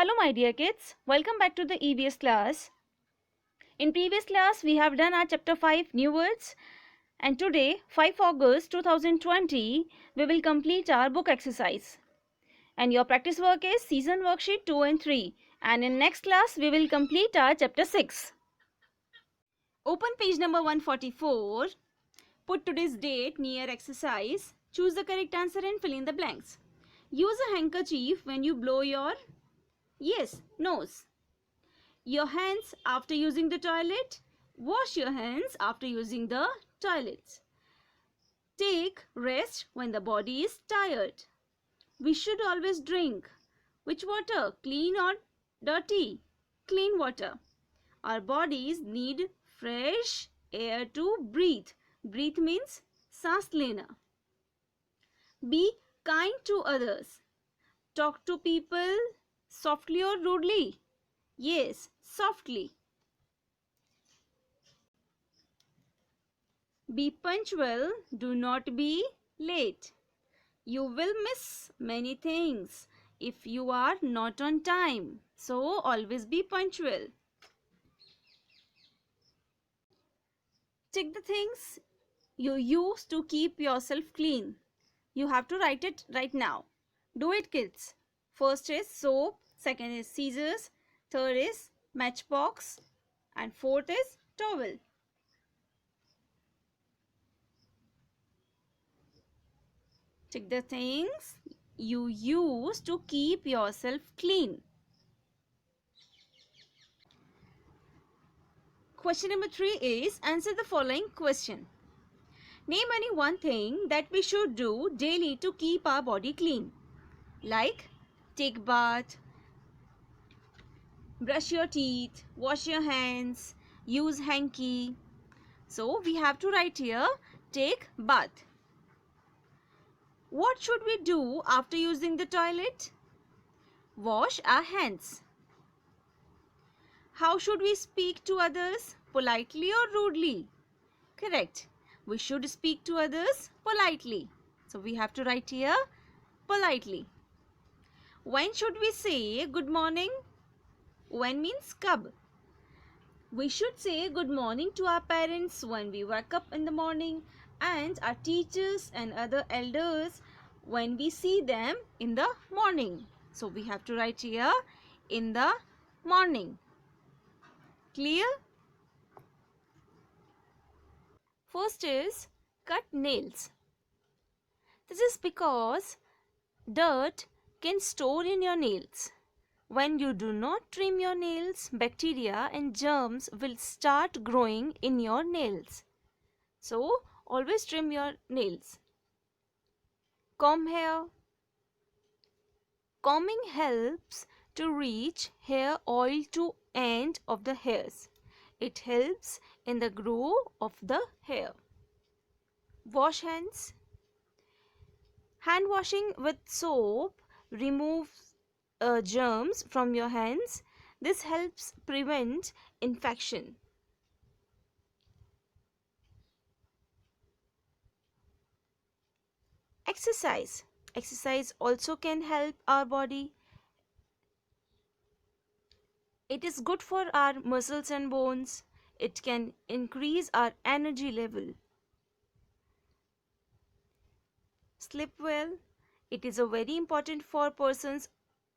Hello my dear kids, welcome back to the EVS class. In previous class we have done our chapter 5 new words, and today 5 August 2020 we will complete our book exercise. And your practice work is season worksheet 2 and 3, and in next class we will complete our chapter 6. Open page number 144. Put today's date near exercise. Choose the correct answer and fill in the blanks. Use a handkerchief when you blow your nose. Your hands after using the toilet. Wash your hands after using the toilet. Take rest when the body is tired. We should always drink which water? Clean or dirty? Clean water. Our bodies need fresh air to breathe. Breathe means सांस लेना. Be kind to others. Talk to people softly or rudely? Yes, softly. Be punctual, do not be late. You will miss many things if you are not on time. So always be punctual. Check the things you use to keep yourself clean. You have to write it right now. Do it, kids. First is soap, second is scissors, third is matchbox, and fourth is towel. Check the things you use to keep yourself clean. Question number 3 is answer the following question. Name any one thing that we should do daily to keep our body clean. Like take bath, brush your teeth, wash your hands, use hanky. So we have to write here take bath. What should we do after using the toilet? Wash our hands. How should we speak to others? Politely or rudely? Correct. We should speak to others politely. So we have to write here politely. When should we say good morning? When means kab. We should say good morning to our parents when we wake up in the morning, and our teachers and other elders when we see them in the morning. So we have to write here in the morning. Clear? First is cut nails. This is because dirt can store in your nails. When you do not trim your nails, bacteria and germs will start growing in your nails. So always trim your nails. Comb hair. Combing helps to reach hair oil to end of the hairs. It helps in the growth of the hair. Wash hands. Hand washing with soap removes germs from your hands. This helps prevent infection. Exercise. Exercise also can help our body. It is good for our muscles and bones. It can increase our energy level. Sleep well. It is a very important for persons'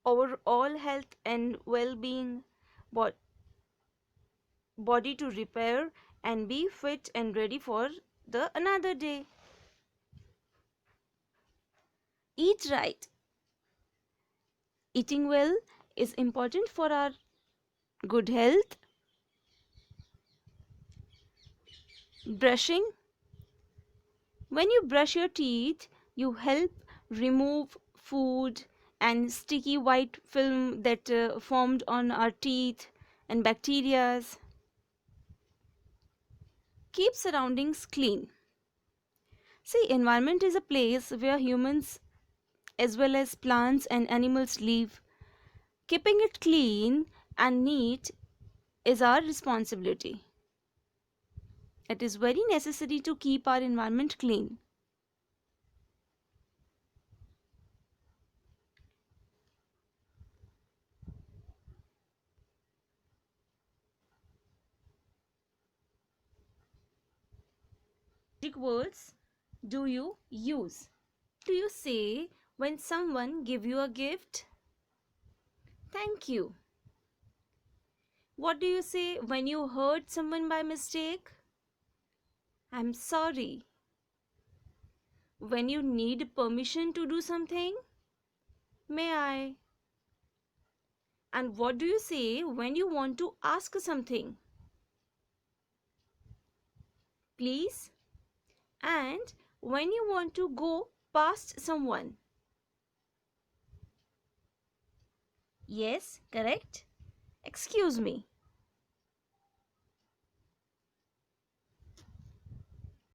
overall health and well-being. Body to repair and be fit and ready for the another day. Eat right. Eating well is important for our good health. Brushing. When you brush your teeth, you help remove food and sticky white film that formed on our teeth and bacteria. Keep surroundings clean. See, environment is a place where humans as well as plants and animals live. Keeping it clean and neat is our responsibility. It is very necessary to keep our environment clean. Which words do you use? Do you say when someone give you a gift? Thank you. What do you say when you hurt someone by mistake? I'm sorry. When you need permission to do something? May I? And what do you say when you want to ask something? Please? And when you want to go past someone? Yes, correct. Excuse me.